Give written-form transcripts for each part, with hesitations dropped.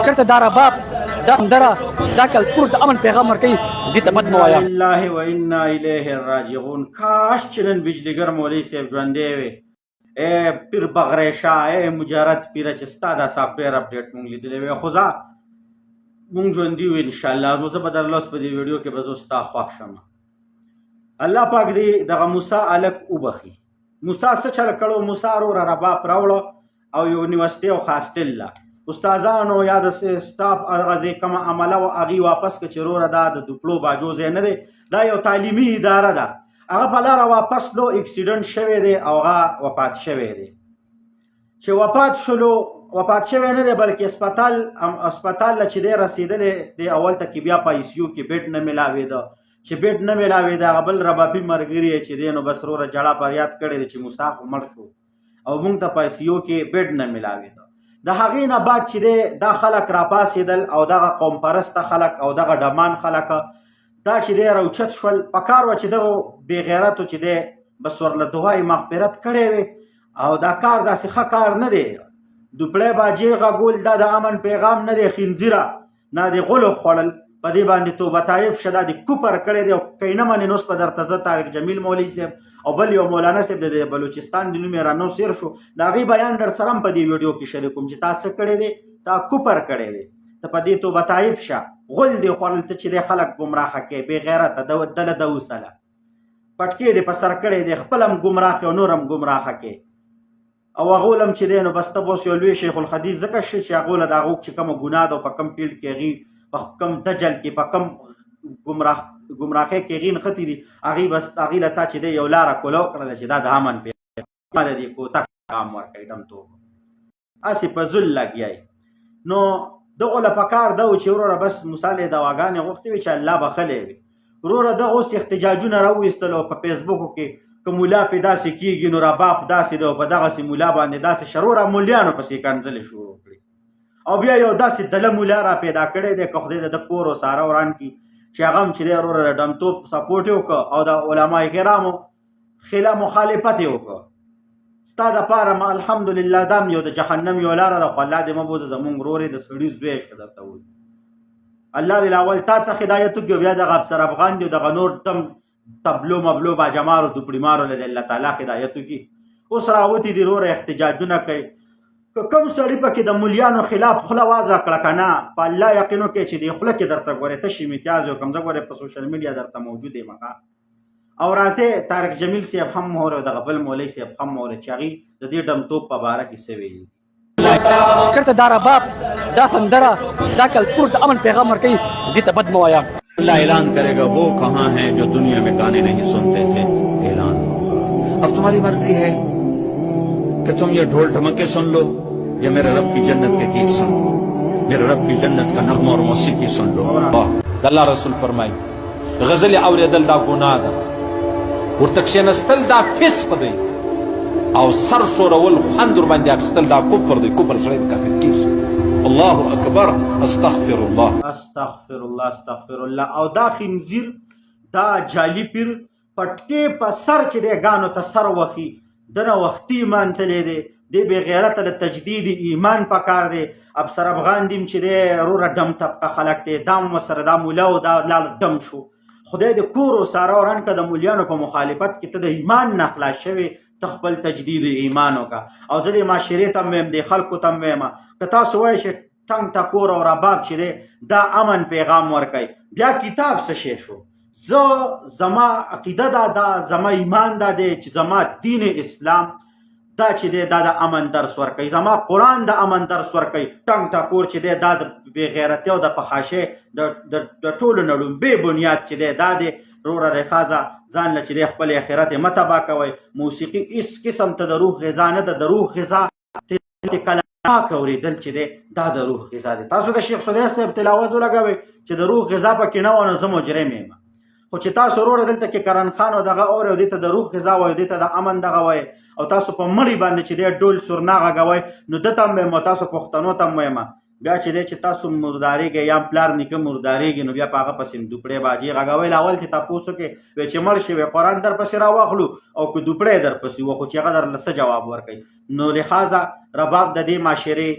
چرته دا رباب دا سندره دا کلتور د امن پیغام ورکوي دې ته بد مه وایه. الله و انا الیه راجعون. کاش چې نن بجلیګر مولوي صاحب ژوندی وي. ای پیر بغری شاه، ای مجرد پیره چې ستا دا سافټویر اپډیټ مونږ لیدلی وی، خو زه مونږ ژوندي وو انشاءالله. نو زه به درله اوس په دې ویډیو کې به زه ستا خوښ شم. الله پاک دې دغه موسی هلک وبخي. موسی څه چل کړو؟ موسی وروره رباب راوړه او یونیورسټۍ او هاسټل له استادانو یا د سټاف هغه ځای کومه عمله وه هغې واپس کړه چې وروره دا د دوپلو باجو ځای نه دی، دا یو تعلیمي اداره ده. هغه په لاره واپس لو اکسیډنټ شوی دی او هغه وفات شوی دی. چې وفات شوی نه دی بلکې اسپتال له چې دی رسېدلی دی اول ته کې بیا په آی سی یو کې بیډ نه میلاوېده. چې بیډ نه میلاوېده هغه بل ربابي ملګري یې چې دی نو بس وروره جړه فریاد کړی دی چې موسی خو مړ شو او موږ ته په آی سی یو کې بیډ نه میلاوېده. د هغې نه بعد چې دی دا خلک راپاڅېدل او دغه قوم پرسته خلک او دغه ډمان خلک دا چې دی راوچت شول. پکار وه چې دغو بې غیرتو چې دی بس ورله دعای مغفرت کړی وي او دا کار داسې ښه کار نه دی. دوپړی باجې غږول دا د امن پیغام نه دی. خنزیره نه د غلو خوړل په دې باندې توبه طایب شه دا د کوپر کړی دی. او که نه منې نو اوس به درته زه طارق جمیل مولوي صاحب او بل یو مولانا صاحب د بلوچستان د نوم یې رانو سیر شو د هغې بیان در سره هم په دې ویډیو کې شریکوم چې تا څه کړی دی، تا کوپر کړی دی. ته په دې توبه طایب شه. غل دې خوړل ته چې دی خلک ګمراهه کوې بې غیرته دله د اوسله پټکې دې په سر کړی دی، خپل هم ګمراه او نور هم ګمراهه کوې. او هغول هم چې دی نو بس ته به اوس یو لوی شیخ الحدیث ځکه شي چې هغو له د هغو چې کومه ګناه ده او په کوم فیلډ کې هغې په کوم دجل کې په کوم ګمراهۍ کې هغې نښتي دي هغې له تا چې دی یو لاره کولو کړله چې دا د امن پیغام د دې کوتک پیغام ورکوي ډمتوب هسې په ذل لګیایي. نو دغو له پکار ده و چې وروره بس موسی علیه دواګانې غوښتې وي چې الله بخلی وي. وروره دغه اوس احتجاجونه راوویستل او په فیسبوکو کې که مولا پې داسې کېږي نو رباب داسې ده او په دغسې مولا باندې داسې شروره مولیانو پسې کنځلې شروع کړي. او بیا یو داسې دله مولا را پیدا کړی دی که خدای د کور او ساره وران کړي چې هغه هم چې دی وروره د ډمتوب سپورټ یې وکړه او د علما کرامو مخالفت یې وکړه. ستا دپاره الحمدلله دا هم یو د جهنم یو لاره ده خو الله دې مه بوځه زمونږ ورور یې د سړي زوی شه درته وایي. الله دې اول تا ته هدایت وکړي او بیا دغه افسر افغان دي او دغه نور دم تبلو مبلو باجمارو دوپړي مارو له دې الله تعالی هدایت وکړي. اوس راوتي دي وروره احتجاجونه کوي. که کوم سړي پکې د مولیانو خلاف خوله وازه کړه که نه په الله یقین وکړئ چې دې خوله کې درته ګورې تش امتیاز یو کوم زه ګورې په سوشل میډیا درته موجود یم او راځئ طارق جمیل صاحب هم مورې او دغه بل مولوي صاحب هم مورې چې هغوی د دې ډمتوب په باره کې څه ویلي. چرته دا رباب دا سندره دا کلتور د امن پیغام ورکوي دې ته بد مه وایه. اللہ اعلان کرے گا وہ کہاں ہیں جو دنیا میں گانے نہیں سنتے تھے. اعلان اب تمہاری مرضی ہے کہ تم یہ ڈھول ڈھمکے سن لو یا میرے رب کی جنت کے گیت سن لو، میرے رب کی جنت کا نغمہ اور موسیقی سن لو. اللہ رسول فرمائی غزل اوریدل دا گناه ده، ورته کښېنستل دا فسق دی او سر ښورول خوند ورباندې اخیستل دا کفر دی. کفر سړی کافر کېږي. الله اکبر. استغفر الله استغفر الله استغفر الله. او دا خنزیر دا جعلي پیر پټکې په سر چې دی ګانو ته سر وخي دنه وختي ایمان تلی دی. دی بې غیرته له تجدید ایمان پکار دی. افسر افغان دیم چې دی وروره ډم طبقه خلک دی دا هم ورسره دا مولا و دا لال ډم شو. خدای د کور او ساره وران که د مولیانو په مخالفت کې ته د ایمان نه خلاص شوې ته خپل تجدید ایمان وکړه. او زه د معاشرې ته هم ویم د خلکو ته هم ویم که تاسو وایئ چې ټنګ ټکور او رباب چې دی دا امن پیغام ورکوي بیا کتاب څه شی شو. زما عقیده دا زما ایمان دا دی چې زما دین اسلام دا چې دی دا د امن درس ورکوي. زما قرآن د امن درس ورکوي. ټنګ ټکور چې دی دا د بېغیرتۍ او د فحاشۍ د ټولو نه لومبې بنیاد چې دی دا دی. وروره رخازه ځان له چې دی خپل آخرت یې مه تباه کوئ. موسیقي هېڅ قسم ته د روح غذا نه ده. د روح غذا کلمات اورېدل چې دی دا د روح غذا دی. تاسو د شیخ سدی صاحب تلاوت ولګوئ چې د روح غذا پکې نه وه نو زه مجرم یم. خو چې تاسو وروره دلته کې کرن خان او دغه اورئ او دې ته د روح غذا وایي دې ته د امن دغه وایي او تاسو په مړي باندې چې دی ډول سورنا غږوئ نو ده ته هم ویم او تاسو پښتنو ته هم ویم بیا چې دی چې تاسو مردارېږئ یا پلار نیکه مردارېږي نو بیا په هغه پسې دوپړې باجې غږوئ. اول چې تپوس وکړې وایي چې مړ شوی قرآن در پسې راواخلو او که دوپړې در پسې وه خو چې هغه درله څه جواب ورکوي. نو لحاظه رباب د دې معاشرې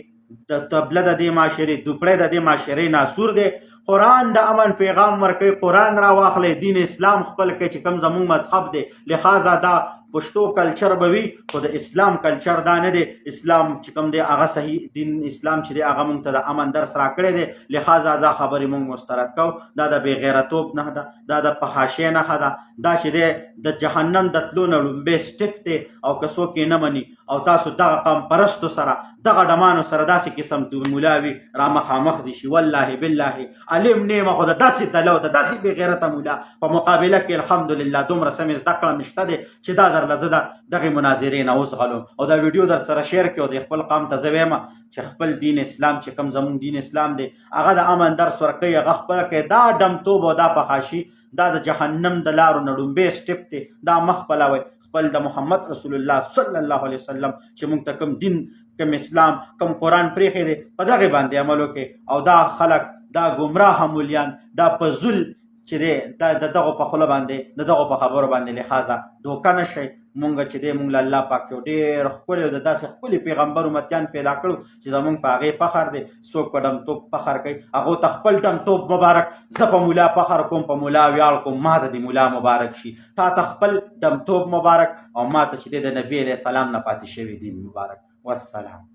د تبله د دې معاشرې دوپړی د دې معاشرې ناسور دی. قرآن د امن پیغام ورکوي، قرآن را واخلئ، دین اسلام خپل کړئ چې کوم زمونږ مذهب دی. لہذا دا پښتو کلچر به وي خو د اسلام کلچر دا نه دی. اسلام چې کوم دی هغه صحیح دین اسلام چې دی هغه موږ ته د امن درس راکړی دی. لہذا دا خبرې موږ مسترد کوو. دا د بې غیرتوب نښه ده، دا د فحاشۍ نښه ده، دا چې دی د جهنم د تلو نه لومبی سټپ دی. او که څوک یې نه مني او تاسو دغه قوم پرستو سره دغه ډمانو سره داسې قسم ملا وي را مخامخ دي شي، والله بالله علم نیمه خو د داسې دلو د داسې بې غیرته ملا په مقابله کې الحمدلله دومره سمې زده کړه مې شته دی چې دا درله زه د دغې مناظرې نه وزغلم او دا ویډیو در سره شیر کړو. د خپل قوم ته زه وایم چې خپل دین اسلام چې کوم زمونږ دین اسلام دی هغه د امن درس ورکوي، هغه خپله کوي. دا ډمتوب او دا فحاشي دا د جهنم د لارو نه لومبی سټپ دی. دا مخ خپلوئ، خپل د محمد رسول الله صلی الله علیه وسلم چې موږ ته کوم دین کوم اسلام کوم قرآن پرېښی دی په دغې باندې عمل وکړئ. او دا خلک دا ګمراه مولیان دا فضول چې دی دا د دغو په خوله باندې د دغو په خبرو باندې لحاظه دوکه نه شئ. مونږ چې دی مونږ له الله پاک یو ډېر ښکلی او د داسې ښکلي پیغمبر امتیان پیدا کړو چې زمونږ په هغې فخر دی. څوک په ډمتوب فخر کوي، هغو ته خپل ډمتوب مبارک. زه په ملا فخر کوم، په ملا ویاړ کوم، ما ته د ملا مبارک شي. تا ته خپل ډمتوب مبارک او ما ته چې دی د نبي علیه السلام نه پاتې شوي دین مبارک. والسلام.